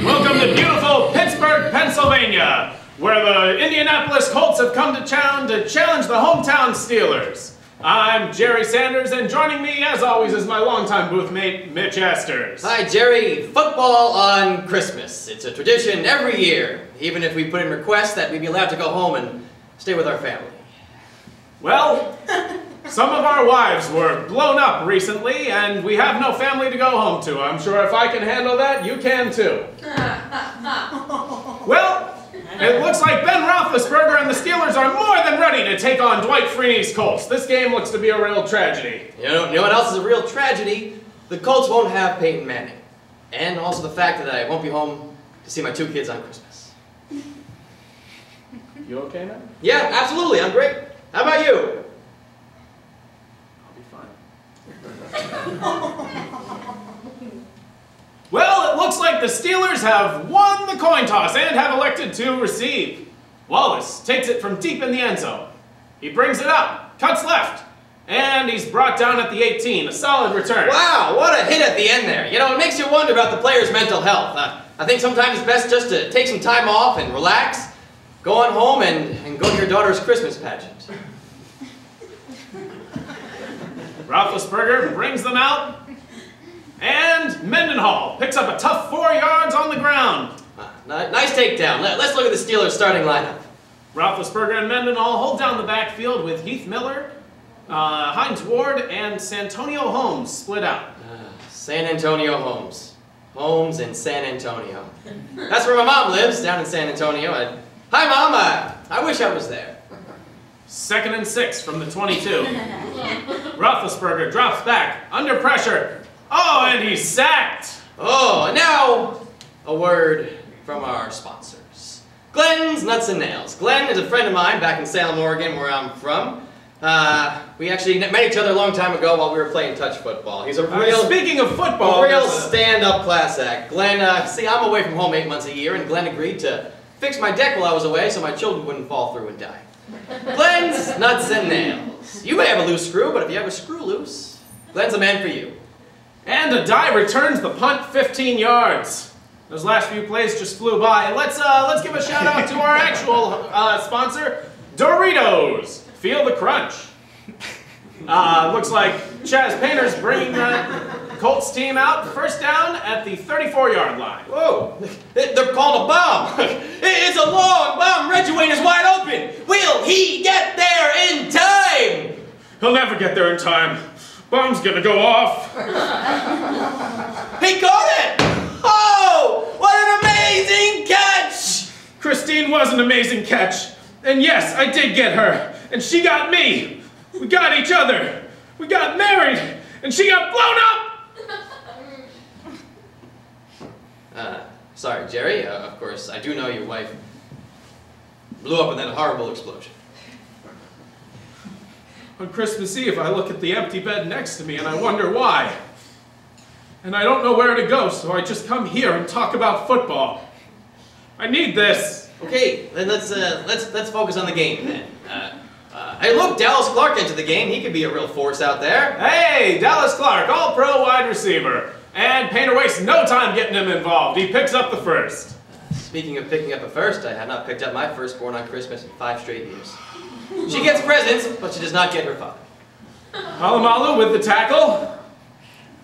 Welcome to beautiful Pittsburgh, Pennsylvania, where the Indianapolis Colts have come to town to challenge the hometown Steelers. I'm Jerry Sanders, and joining me, as always, is my longtime booth mate, Mitch Esters. Hi, Jerry. Football on Christmas. It's a tradition every year, even if we put in requests that we be allowed to go home and stay with our family. Well, some of our wives were blown up recently, and we have no family to go home to. I'm sure if I can handle that, you can too. Well, it looks like Ben Roethlisberger and the Steelers are more than ready to take on Dwight Freeney's Colts. This game looks to be a real tragedy. You know what else is a real tragedy? The Colts won't have Peyton Manning. And also the fact that I won't be home to see my two kids on Christmas. You okay now? Yeah, absolutely. I'm great. How about you? Well, it looks like the Steelers have won the coin toss and have elected to receive. Wallace takes it from deep in the end zone. He brings it up, cuts left, and he's brought down at the 18. A solid return. Wow, what a hit at the end there. You know, it makes you wonder about the player's mental health. I think sometimes it's best just to take some time off and relax, go on home and go to your daughter's Christmas pageant. Roethlisberger brings them out, and Mendenhall picks up a tough 4 yards on the ground. Nice takedown. Let's look at the Steelers' starting lineup. Roethlisberger and Mendenhall hold down the backfield with Heath Miller, Hines Ward, and Santonio Holmes split out. San Antonio Holmes. Holmes in San Antonio. That's where my mom lives, down in San Antonio. Hi, Mom. I wish I was there. 2nd and 6 from the 22. Roethlisberger drops back, under pressure. Oh, and he's sacked. Oh, and now a word from our sponsors. Glenn's Nuts and Nails. Glenn is a friend of mine back in Salem, Oregon, where I'm from. We actually met each other a long time ago while we were playing touch football. He's a real... Speaking of football... A real stand-up class act. Glenn, see, I'm away from home 8 months a year, and Glenn agreed to fix my deck while I was away so my children wouldn't fall through and die. Glenn's Nuts and Nails. You may have a loose screw, but if you have a screw loose, Glenn's the man for you. And a die returns the punt 15 yards. Those last few plays just flew by. Let's give a shout out to our actual sponsor, Doritos. Feel the crunch. Looks like Chaz Painter's bringing the Colts team out. First down at the 34-yard line. Whoa, they're calling a bomb. It's a long bomb. Reggie Wayne is wide open. Will he get there in time? He'll never get there in time. Bomb's gonna go off. He caught it! Oh, what an amazing catch! Christine was an amazing catch. And yes, I did get her. And she got me. We got each other. We got married. And she got blown up! Sorry, Jerry. Of course, I do know your wife blew up in that horrible explosion. On Christmas Eve, I look at the empty bed next to me and I wonder why. And I don't know where to go, so I just come here and talk about football. I need this. Okay, then let's focus on the game then. Hey, look, Dallas Clark entered the game. He could be a real force out there. Hey, Dallas Clark, all-pro wide receiver. And Painter wastes no time getting him involved. He picks up the first. Speaking of picking up a first, I have not picked up my firstborn on Christmas in 5 straight years. She gets presents, but she does not get her father. Alamalu with the tackle.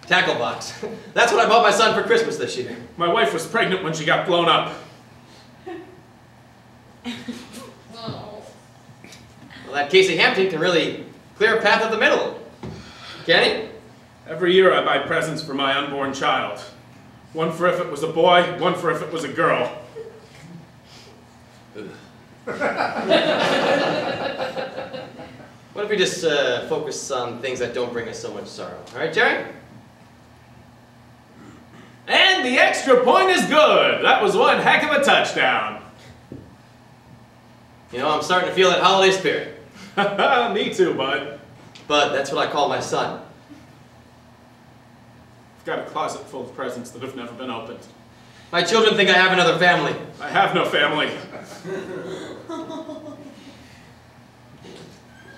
Tackle box. That's what I bought my son for Christmas this year. My wife was pregnant when she got blown up. Well, that Casey Hampton can really clear a path up the middle. Can he? Every year I buy presents for my unborn child. One for if it was a boy, one for if it was a girl. What if we just focus on things that don't bring us so much sorrow? All right, Jerry? And the extra point is good. That was one heck of a touchdown. You know, I'm starting to feel that holiday spirit. Me too, bud. But that's what I call my son. I've got a closet full of presents that have never been opened. My children think I have another family. I have no family.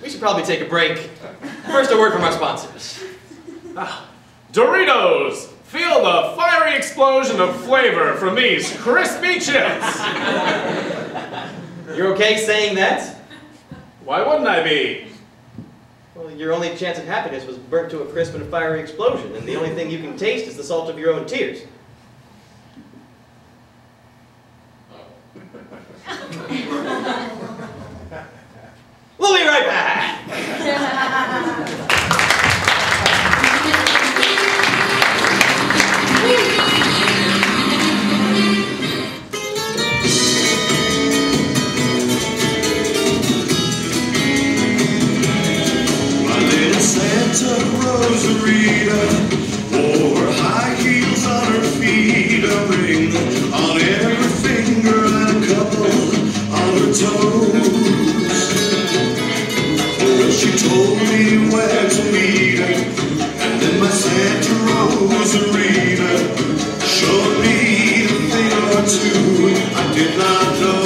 We should probably take a break. First, a word from our sponsors. Doritos! Feel the fiery explosion of flavor from these crispy chips. You're okay saying that? Why wouldn't I be? Well, your only chance of happiness was burnt to a crisp and a fiery explosion, and the only thing you can taste is the salt of your own tears. We'll be right back! Santa Rosarita wore high heels on her feet, a ring on every finger and a couple on her toes. Well, she told me where to meet her, and then my Santa Rosarita showed me a thing or two I did not know.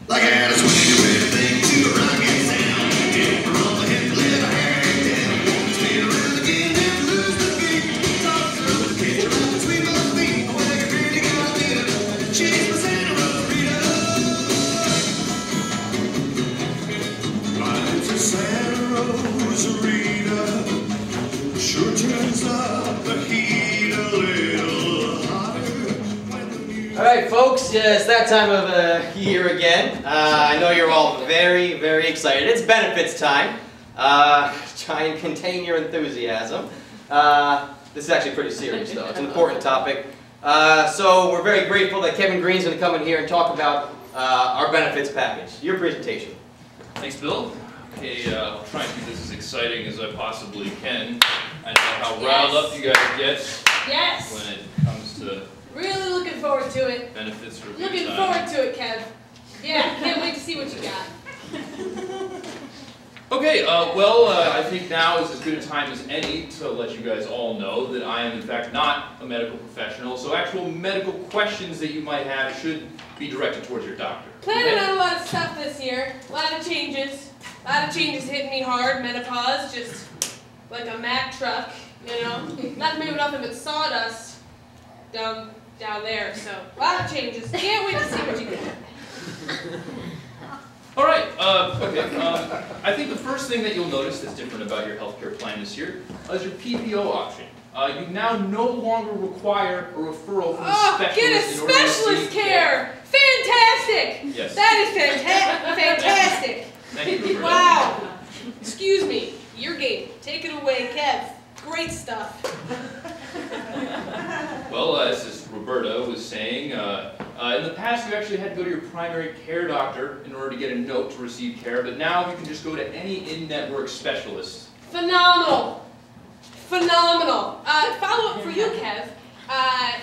Like I had a swing red thing to a rocket sound. Hit from the hip, live a hair down. Spin around again and lose the beat. Talk through the kitchen around between my feet. Oh, like a pretty girl did it. She's my Santa Rosarita. Mine's a Santa Rosarita. Sure turns up the heat a little hotter when the music. All right, folks, it's that time of year again. I know you're all very, very excited. It's benefits time. Try and contain your enthusiasm. This is actually pretty serious, though. It's an important topic. So we're very grateful that Kevin Green's going to come in here and talk about our benefits package. Your presentation. Thanks, Bill. Okay, I'll try and keep this as exciting as I possibly can. I know how riled up you guys get Yes. when it comes to Really looking forward to it. benefits for Looking forward to it, Kev. Yeah, can't wait to see what you got. Okay, well, I think now is as good a time as any to let you guys all know that I am in fact not a medical professional, so actual medical questions that you might have should be directed towards your doctor. Planning on a lot of stuff this year. A lot of changes. A lot of changes hitting me hard. Menopause, just like a Mack truck, you know. Not maybe nothing but sawdust down there. So a lot of changes. Can't wait to see what you got. All right, okay, I think the first thing that you'll notice that's different about your healthcare plan this year is your PPO option. You now no longer require a referral from a specialist get a in order to specialist receive care. Fantastic. Yes. That is fantastic. Thank you, Roberta. Wow. Excuse me. Your game. Take it away, Kev. Great stuff. Well, as Roberta was saying, in the past you actually had to go to your primary care doctor in order to get a note to receive care, but now you can just go to any in-network specialist. Phenomenal. Phenomenal. Follow-up for you, Kev.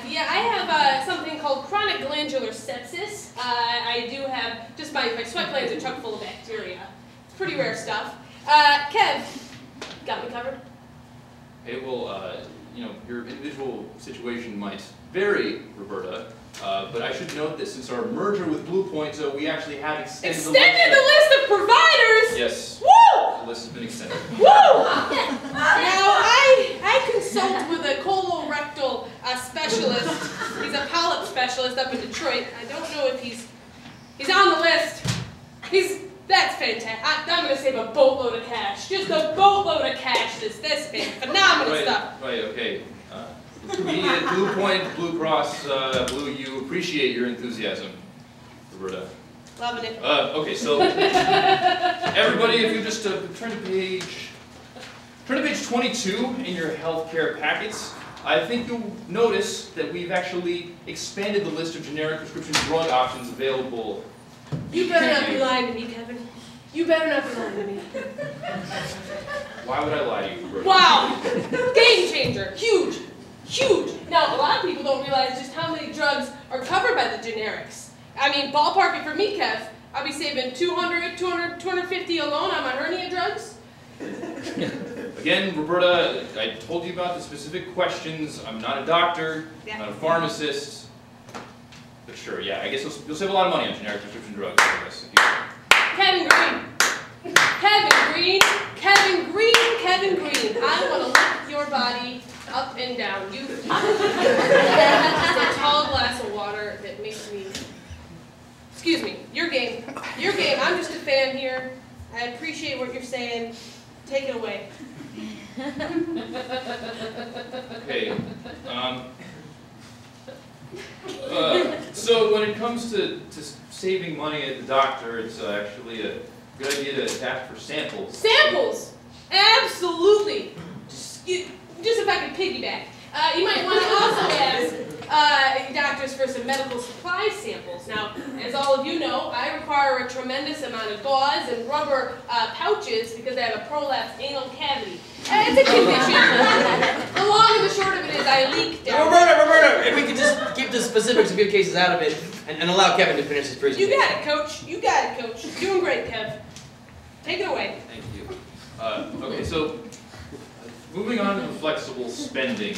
Yeah, I have something called chronic glandular sepsis. I do have, just my sweat glands are chock full of bacteria. It's pretty rare stuff. Kev, got me covered? Okay, well, you know, your individual situation might vary, Roberta, but I should note that since our merger with Blue Point, we actually have extended the list of providers? Yes. Woo! The list has been extended. Woo! Now, I consult with a colorectal specialist. He's a polyp specialist up in Detroit. I don't know if he's on the list. That's fantastic. I'm going to save a boatload of cash. Just a boatload of cash. This phenomenal stuff. Right, okay. We at Blue Point, Blue Cross, Blue U appreciate your enthusiasm, Roberta. Loving it. Okay, so everybody, if you just turn to page 22 in your healthcare packets, I think you'll notice that we've actually expanded the list of generic prescription drug options available. You better not be lying to me, Kevin. You better not be lying to me. Why would I lie to you, Roberta? Wow! Game changer. Huge. Huge. Now, a lot of people don't realize just how many drugs are covered by the generics. I mean, ballpark it for me, Kev. I'll be saving 200, 250 alone on my hernia drugs. Again, Roberta, I told you about the specific questions. I'm not a doctor, Yeah. not a pharmacist. But sure, yeah, I guess you'll save a lot of money on generic prescription drugs. I guess, if you... Kevin Green. Kevin Green, Kevin Green, Kevin Green. I want to lift your body up and down. You just a tall glass of water that makes me. Excuse me. Your game. Your game. I'm just a fan here. I appreciate what you're saying. Take it away. Okay. So when it comes to saving money at the doctor, it's actually a good idea to adapt for samples. Samples! Absolutely! Just if I could piggyback. You might want to also ask doctors for some medical supply samples. Now, as all of you know, I require a tremendous amount of gauze and rubber pouches because I have a prolapsed anal cavity. It's a condition. The long and the short of it is I leak down. Roberta, if we could just keep the specifics of your cases out of it and allow Kevin to finish his presentation. You got it, Coach. You got it, Coach. You're doing great, Kev. Take it away. Thank you. Okay, so moving on to the flexible spending.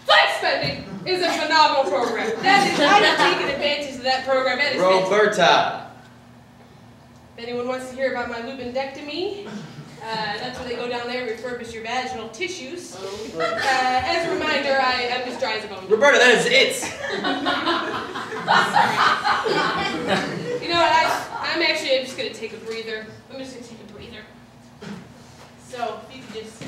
Flex Spending is a phenomenal program. That is, I have taken advantage of that program. That is Roberta. If anyone wants to hear about my lubendectomy, that's where they go down there and refurbish your vaginal tissues. As a reminder, I'm just dry as a bone. Roberta, that is it. You know what? I'm just going to take a breather. I'm just going to take a breather. So, if you could just...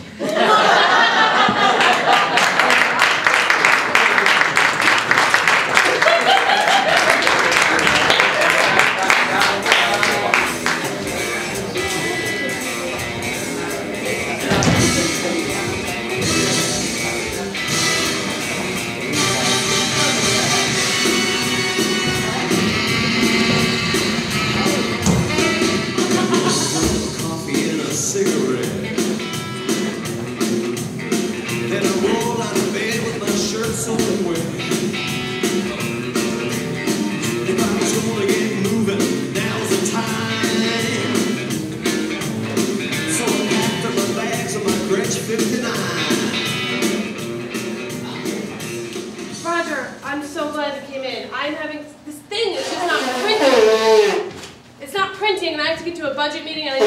Roger, I'm so glad you came in. I'm having, this thing is just not printing. It's not printing and I have to get to a budget meeting and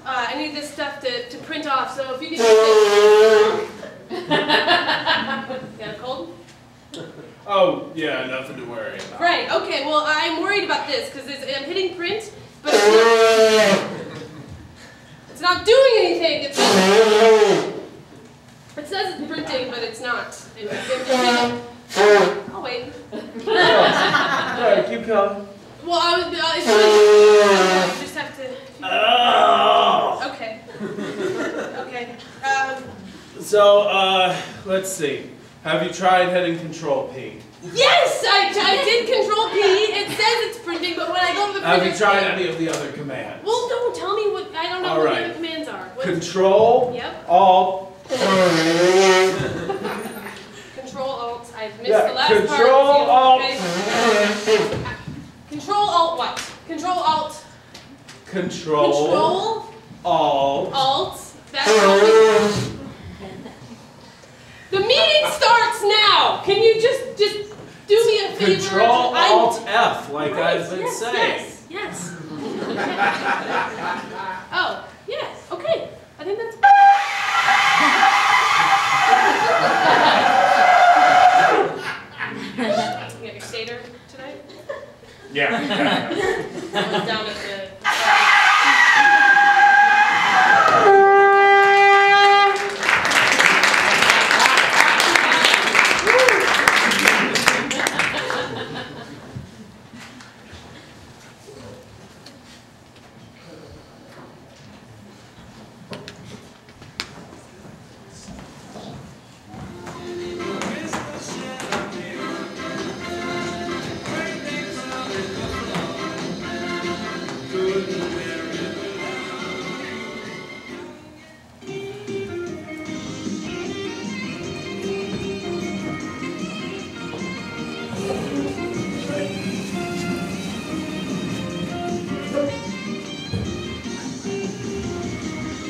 I need this stuff to print off, so if you could just... Got a cold? Oh, yeah, nothing to worry about. Right, okay, well, I'm worried about this, because I'm hitting print, but it's not doing anything. It says it's printing, but it's not. I'll wait. Alright, keep coming. Well, I just have to... Oh. Okay. Okay. So, let's see. Have you tried hitting Control P? Yes, I did Control P. It says it's printing, but when I go to the printer... Have you tried any of the other commands? Well, don't tell me what... I don't know what the other commands are. Control, Yep. Alt... Control, Alt. I've missed the last part. Control, Alt... Okay. Control, Alt, what? Control, Alt... Control... Alt... Alt... That's all. The meeting starts now! Can you just do me a favor? Control, Alt, F, like right, I've been yes, saying. Yes. Oh, yes. Okay. I think that's... You got your stater tonight? Yeah. I was down at the...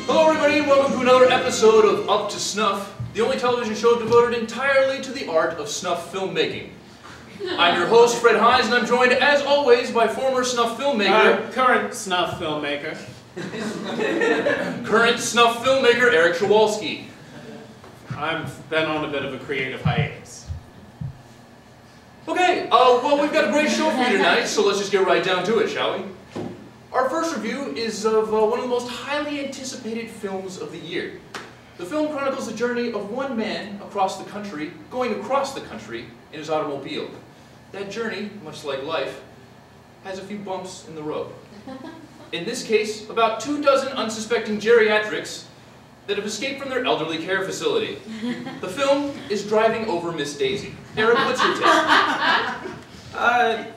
Hello everybody and welcome to another episode of Up to Snuff, the only television show devoted entirely to the art of snuff filmmaking. I'm your host, Fred Hines, and I'm joined, as always, by former snuff filmmaker... Current snuff filmmaker. Current snuff filmmaker, Eric Kowalski. I've been on a bit of a creative hiatus. Okay, well, we've got a great show for you tonight, so let's just get right down to it, shall we? Our first review is of one of the most highly anticipated films of the year. The film chronicles the journey of one man going across the country in his automobile. That journey, much like life, has a few bumps in the road. In this case, about 24 unsuspecting geriatrics that have escaped from their elderly care facility. The film is Driving Over Miss Daisy. Eric, what's your take?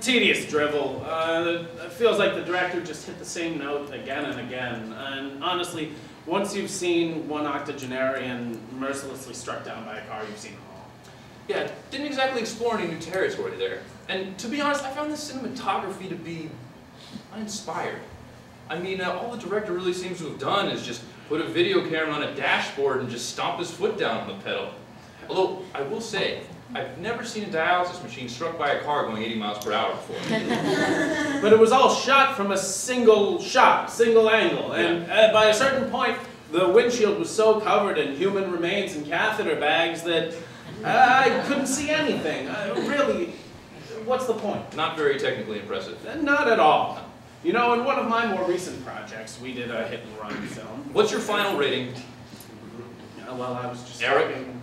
Tedious drivel. It feels like the director just hit the same note again and again. And honestly, once you've seen one octogenarian mercilessly struck down by a car, you've seen them all. Yeah, didn't exactly explore any new territory there. And to be honest, I found the cinematography to be uninspired. I mean, all the director really seems to have done is just put a video camera on a dashboard and just stomp his foot down on the pedal. Although, I will say, I've never seen a dialysis machine struck by a car going 80 miles per hour before. But it was all shot from a single shot, single angle. And by a certain point, the windshield was so covered in human remains and catheter bags that I couldn't see anything. Really, what's the point? Not very technically impressive. Not at all. You know, in one of my more recent projects, we did a hit-and-run film. What's your final rating? Well, I was just Eric? talking.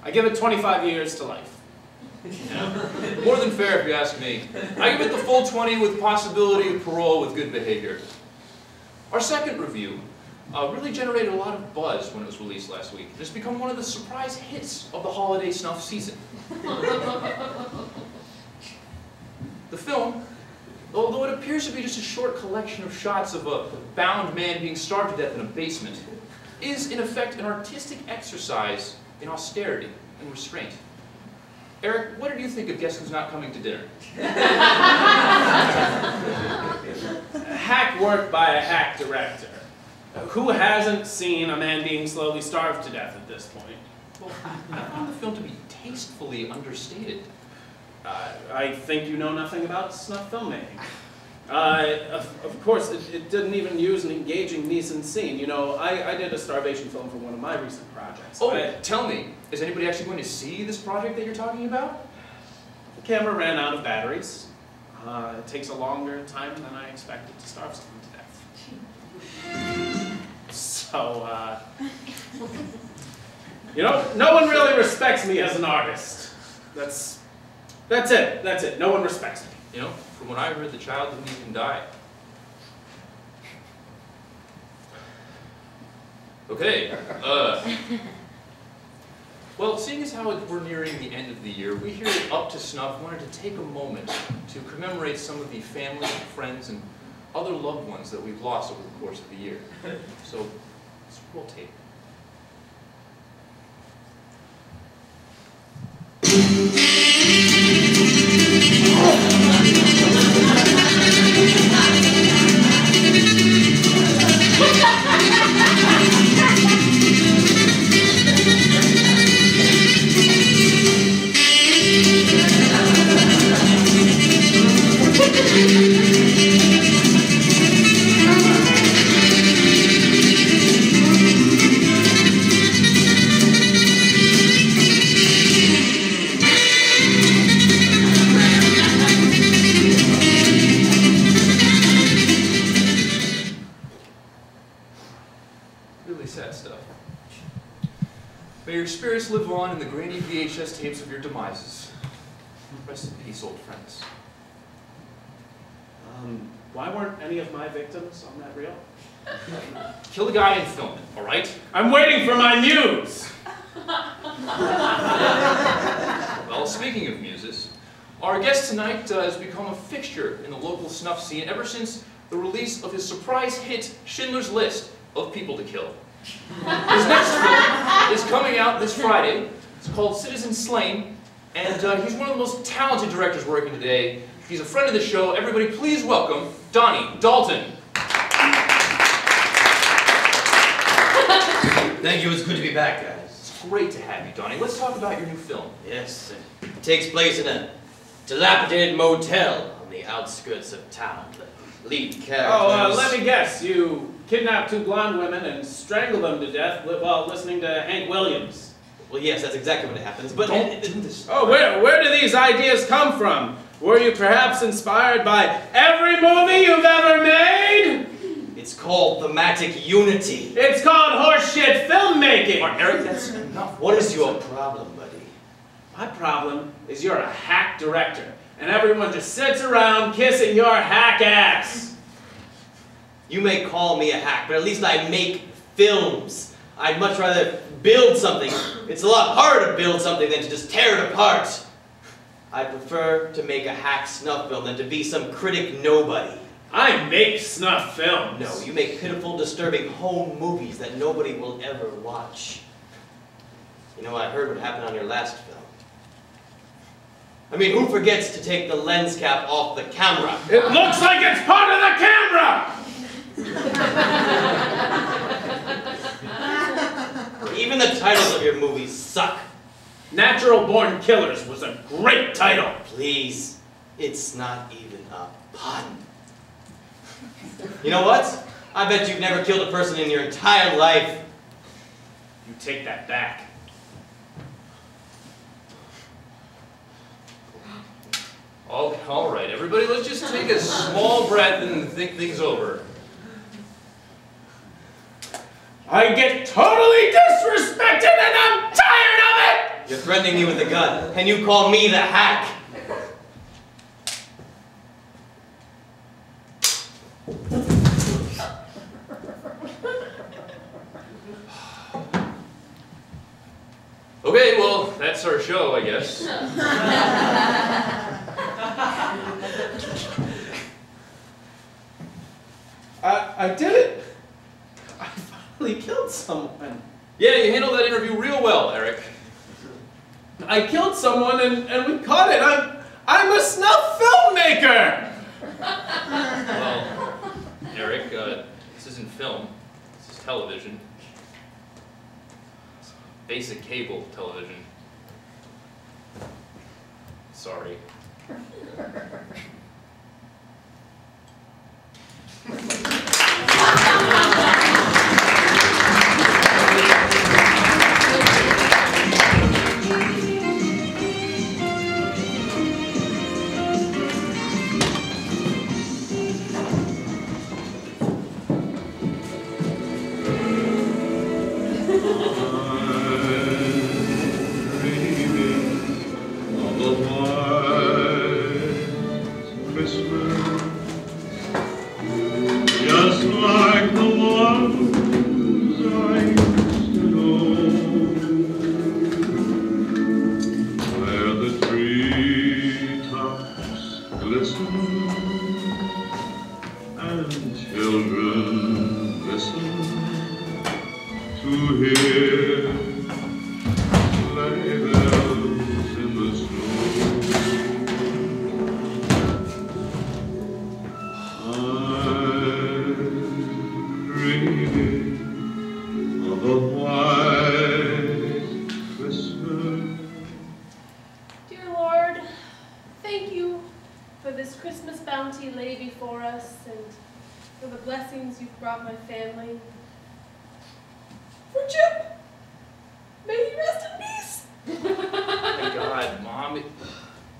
I give it 25 years to life. More than fair if you ask me. I give it the full 20 with possibility of parole with good behavior. Our second review really generated a lot of buzz when it was released last week. It's become one of the surprise hits of the holiday snuff season. The film, although it appears to be just a short collection of shots of a bound man being starved to death in a basement, is in effect an artistic exercise in austerity and restraint. Eric, what did you think of Guess Who's Not Coming to Dinner? Hack work by a hack director. Who hasn't seen a man being slowly starved to death at this point? Well, I found the film to be tastefully understated. I think you know nothing about snuff filmmaking. Of course, it didn't even use an engaging mise-en-scene. You know, I did a starvation film for one of my recent projects. Oh, tell me, is anybody actually going to see this project that you're talking about? The camera ran out of batteries. It takes a longer time than I expected to starve someone to death. So, you know, no one really respects me as an artist. That's it. No one respects me. You know, from what I heard, the child didn't even die. Okay, well, seeing as how we're nearing the end of the year, we here at Up to Snuff wanted to take a moment to commemorate some of the family, friends, and other loved ones that we've lost over the course of the year. So, let's roll tape. Really sad stuff. May your spirits live on in the grainy VHS tapes of your demises. Rest in peace, old friends. Why weren't any of my victims on that reel? Kill the guy and film it, all right? I'm waiting for my muse! Well, speaking of muses, our guest tonight has become a fixture in the local snuff scene ever since the release of his surprise hit, Schindler's List of People to Kill. His next film is coming out this Friday. It's called Citizen Slain, and he's one of the most talented directors working today. He's a friend of the show. Everybody please welcome Donnie Dalton. Thank you, it's good to be back, guys. great to have you, Donnie. Let's talk about your new film. Yes, it takes place in a dilapidated motel on the outskirts of town. The lead character. Oh, let me guess. You kidnapped 2 blonde women and strangled them to death while listening to Hank Williams. Well, yes, that's exactly what happens. But Don't do this. Oh, where do these ideas come from? Were you perhaps inspired by every movie you've ever made? it's called thematic unity. It's called horseshit filmmaking. Eric, that's enough. What is your problem, buddy? My problem is you're a hack director, and everyone just sits around kissing your hack ass. You may call me a hack, but at least I make films. I'd much rather build something. It's a lot harder to build something than to just tear it apart. I prefer to make a hack snuff film than to be some critic nobody. I make snuff films. No, you make pitiful, disturbing home movies that nobody will ever watch. You know, I heard what happened on your last film. I mean, who forgets to take the lens cap off the camera? It looks like it's part of the camera! Even the titles of your movies suck. Natural Born Killers was a great title. Please, it's not even a pun. You know what? I bet you've never killed a person in your entire life. You take that back. All right, everybody, let's just take a small breath and think things over. I get totally disrespected and I'm tired of it! You're threatening me with a gun, and you call me the hack. Okay, well, that's our show, I guess. I did it. I finally killed someone. Yeah, you handled that interview real well, Eric. I killed someone and we caught it. I'm a snuff filmmaker. Well, Eric, this isn't film. This is television. It's basic cable television. Sorry.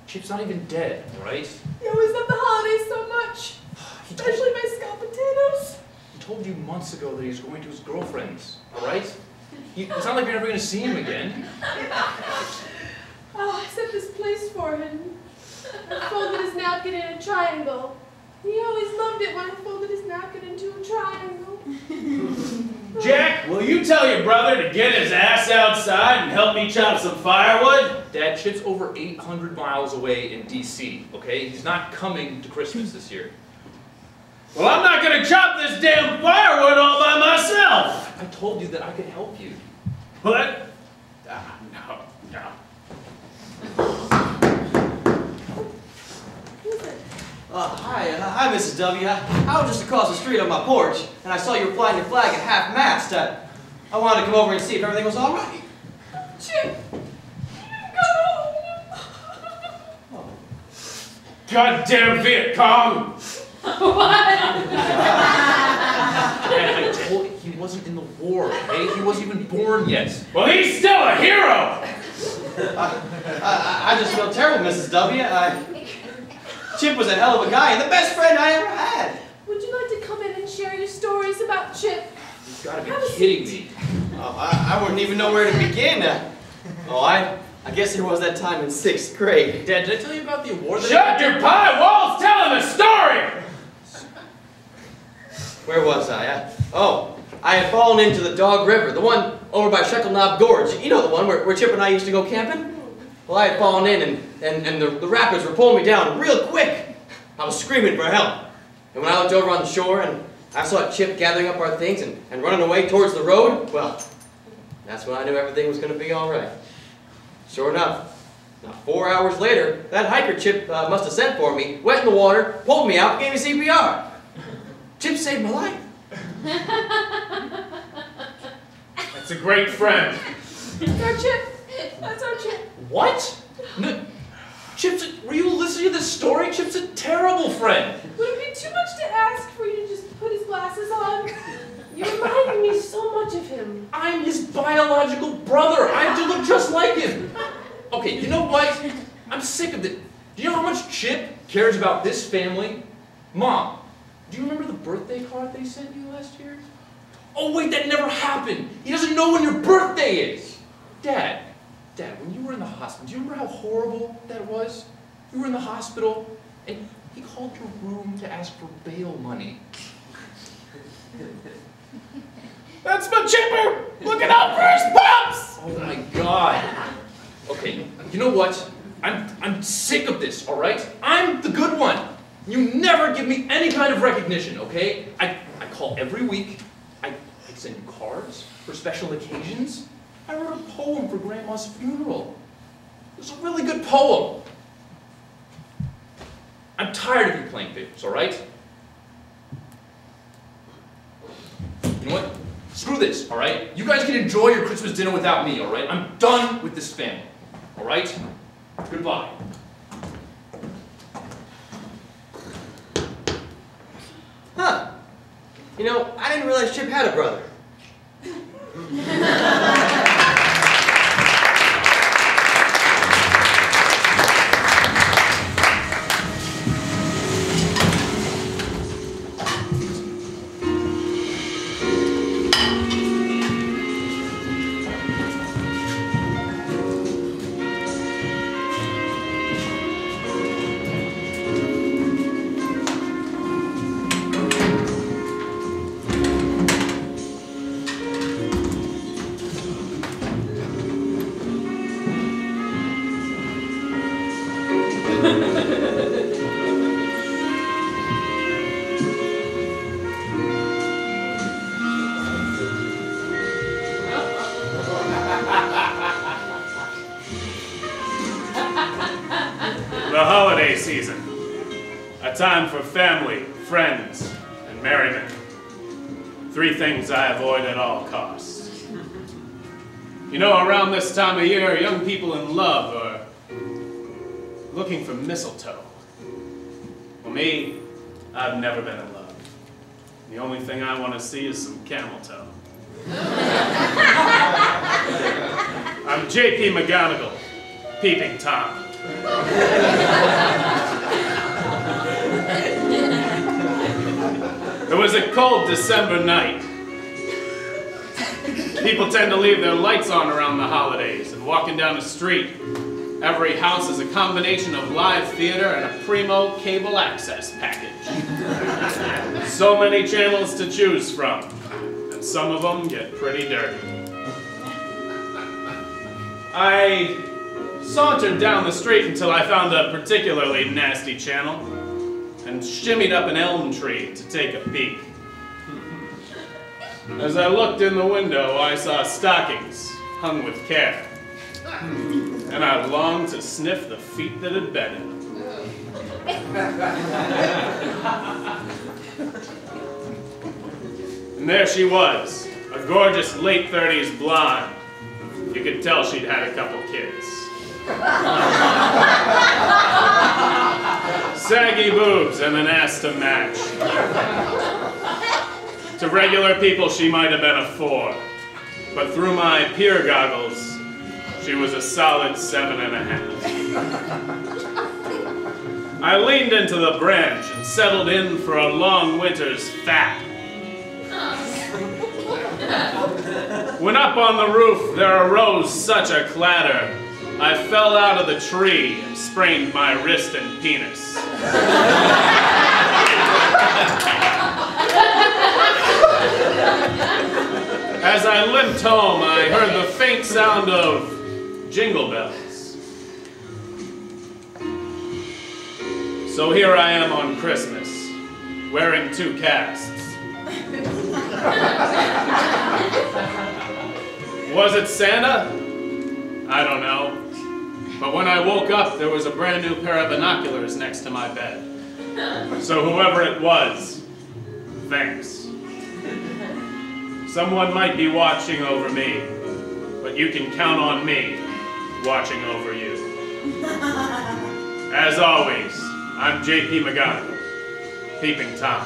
Chip's not even dead, right? He always loved the holidays so much. Especially my scalloped potatoes. He told you months ago that he was going to his girlfriend's, all right? It's not like you're never going to see him again. Oh, I set this place for him. I folded his napkin in a triangle. He always loved it when I folded his napkin into a triangle. Jack, will you tell your brother to get his ass outside and help me chop some firewood? Dad, Chip's over 800 miles away in D.C., okay? He's not coming to Christmas this year. Well, I'm not going to chop this damn firewood all by myself. I told you that I could help you. What? No. Hi, Mrs. W. I was just across the street on my porch, and I saw you were flying your flag at half-mast. I wanted to come over and see if everything was all right. Goddamn Viet Cong! And I told you he wasn't in the war, okay? He wasn't even born yet. Well, he's still a hero! I just feel terrible, Mrs. W. Chip was a hell of a guy and the best friend I ever had. Would you like to come in and share your stories about Chip? You've got to be kidding me. Oh, I wouldn't even know where to begin. I guess there was that time in 6th grade. Dad, did I tell you about the award that Shut your pie! Walt's telling a story! Where was I? I had fallen into the Dog River, the one over by Shekel Knob Gorge. You know the one where Chip and I used to go camping? Well, I had fallen in and the rapids were pulling me down real quick. I was screaming for help. And when I looked over on the shore and I saw Chip gathering up our things and running away towards the road, well, that's when I knew everything was going to be all right. Sure enough, not 4 hours later, that hiker Chip must have sent for me, went in the water, pulled me out, gave me CPR. Chip saved my life. That's a great friend. That's our Chip. That's our Chip. What? No, were you listening to this story? Chip's a terrible friend. Would it be too much to ask for you to just put his glasses on? You're reminding me so much of him. I'm his biological brother. I have to look just like him. Okay, you know what? I'm sick of it. Do you know how much Chip cares about this family? Mom, do you remember the birthday card they sent you last year? Oh wait, that never happened. He doesn't know when your birthday is. Dad, when you were in the hospital, do you remember how horrible that was? You were in the hospital, and he called your room to ask for bail money. That's my Chipper! Looking out for his pups! Oh my God. Okay, you know what? I'm sick of this, all right? I'm the good one. You never give me any kind of recognition, okay? I call every week. I send you cards for special occasions. I wrote a poem for Grandma's funeral. It was a really good poem. I'm tired of you playing favorites, all right? You know what? Screw this, all right? You guys can enjoy your Christmas dinner without me, all right? I'm done with this family, all right? Goodbye. Huh. You know, I didn't realize Chip had a brother. The holiday season. A time for family, friends, and merriment. 3 things I avoid at all costs. You know, around this time of year, young people in love are looking for mistletoe. Well, me, I've never been in love. The only thing I want to see is some camel toe. I'm J.P. McGonagall, Peeping Tom. It was a cold December night. People tend to leave their lights on around the holidays, and walking down the street, every house is a combination of live theater and a primo cable access package. So many channels to choose from, and some of them get pretty dirty. I sauntered down the street until I found a particularly nasty channel and shimmied up an elm tree to take a peek. As I looked in the window, I saw stockings hung with care, and I longed to sniff the feet that had been in them. And there she was, a gorgeous late 30s blonde. You could tell she'd had a couple kids. saggy boobs, and an ass to match. To regular people, she might have been a 4, but through my peer goggles, she was a solid 7.5. I leaned into the branch and settled in for a long winter's fat. When up on the roof there arose such a clatter, I fell out of the tree and sprained my wrist and penis. As I limped home, I heard the faint sound of jingle bells. So here I am on Christmas, wearing 2 casts. Was it Santa? I don't know. But when I woke up, there was a brand new pair of binoculars next to my bed. So whoever it was, thanks. Someone might be watching over me, but you can count on me watching over you. As always, I'm J.P. McGonagall, Peeping Tom.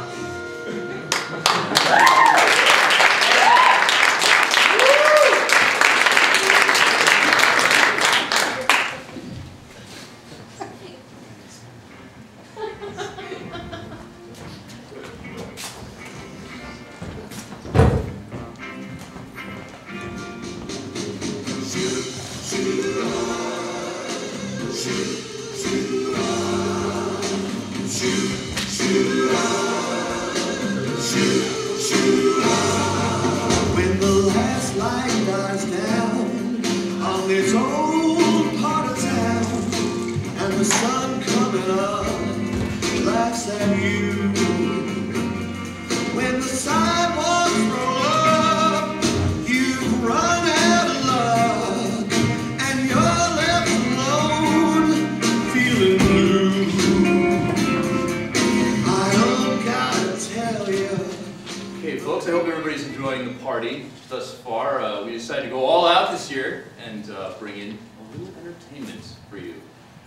When the last light dies down on this old part of town, and the sun coming up laughs at you. When the sidewalks roll up, you've run out of luck, and you're left alone, feeling blue. I don't gotta tell you. Okay, folks, I hope everybody's enjoying the party thus far. We decided to go all out this year and bring in a little entertainment for you.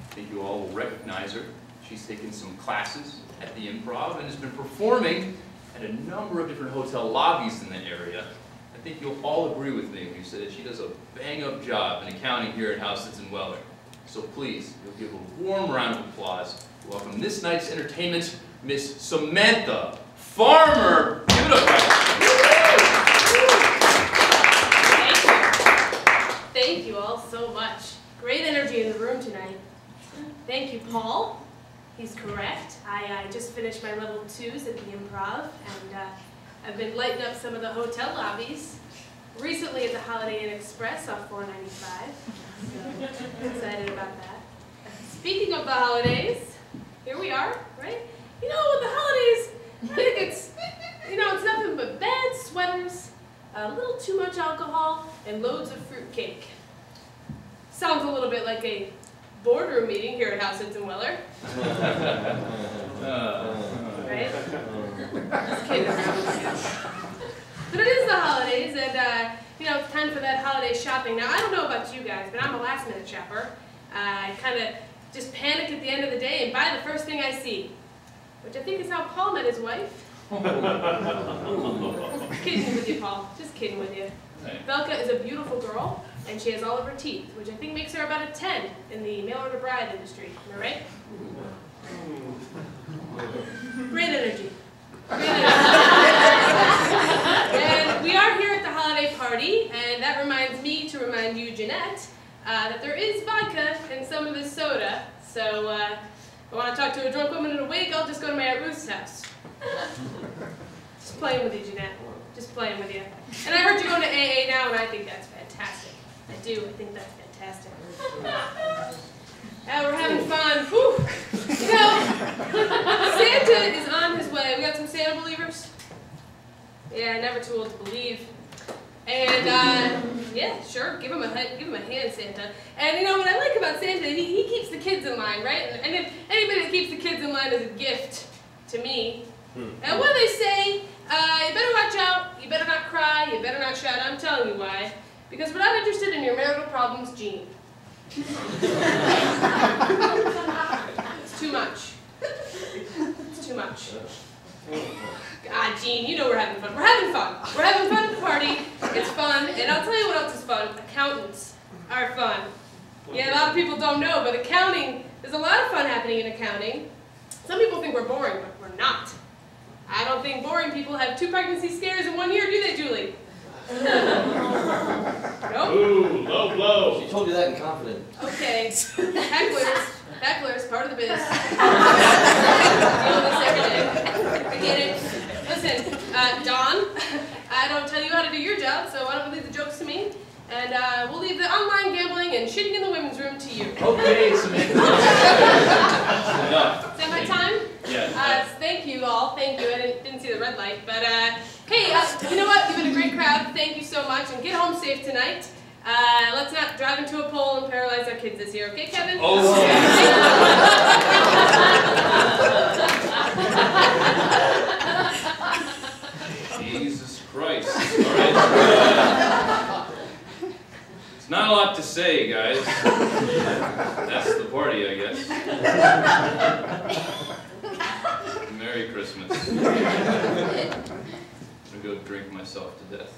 I think you all will recognize her. She's taken some classes at the Improv and has been performing at a number of different hotel lobbies in the area. I think you'll all agree with me when you say that she does a bang-up job in accounting here at House Sits in Weller. So please, you'll give a warm round of applause to welcome this night's entertainment, Miss Samantha Farmer. Give it up, guys. Thank you all so much. Great energy in the room tonight. Thank you, Paul. He's correct. I just finished my level 2s at the Improv, and I've been lighting up some of the hotel lobbies. Recently at the Holiday Inn Express off 495. So excited about that. Speaking of the holidays, here we are, right? You know, with the holidays, I think it's nothing but bad sweaters, a little too much alcohol, and loads of fruitcake. Sounds a little bit like a boardroom meeting here at House Sits in Weller. Right? Just kidding around with you. But it is the holidays, and it's time for that holiday shopping. Now, I don't know about you guys, but I'm a last-minute shopper. I kind of just panic at the end of the day and buy the first thing I see, which I think is how Paul met his wife. Kidding with you, Paul. Just kidding with you. Belka is a beautiful girl, and she has all of her teeth, which I think makes her about a 10 in the mail-order-bride industry. Am I right? Great energy. Great energy. And we are here at the holiday party, and that reminds me to remind you, Jeanette, that there is vodka in some of this soda. So if I want to talk to a drunk woman in a wig, I'll just go to my Aunt Ruth's house. Just playing with you, Jeanette. Just playing with you. And I heard you going to AA now, and I think that's fantastic. I do. I think that's fantastic. We're having fun. Whew. Santa is on his way. We got some Santa believers? Yeah, never too old to believe. And yeah, sure, give him a hand, Santa. And what I like about Santa, he keeps the kids in line, right? And then anybody that keeps the kids in line is a gift to me. And what do they say? You better watch out, you better not cry, you better not shout. I'm telling you why. Because we're not interested in your marital problems, Gene. It's too much. too much. God, Gene, you know we're having fun. We're having fun. We're having fun at the party. It's fun. And I'll tell you what else is fun. Accountants are fun. Yeah, a lot of people don't know, but accounting, there's a lot of fun happening in accounting. Some people think we're boring, but we're not. I don't think boring people have 2 pregnancy scares in 1 year, do they, Julie? Nope. Ooh, low blow. She told you that in confidence. Okay. Hecklers, part of the biz. Deal with this every day. I get it. Listen, Don, I don't tell you how to do your job, so why don't we leave the jokes to me? And we'll leave the online gambling and shitting in the women's room to you. Okay, Samantha. Enough. Is that my time? Yeah. Thank you all. Thank you. I didn't see the red light. But, hey, you know what? You've been a great crowd. Thank you so much. And get home safe tonight. Let's not drive into a pole and paralyze our kids this year. Okay, Kevin? Jesus Christ. All right. It's not a lot to say, guys. That's the party, I guess. Merry Christmas. I'm gonna go drink myself to death.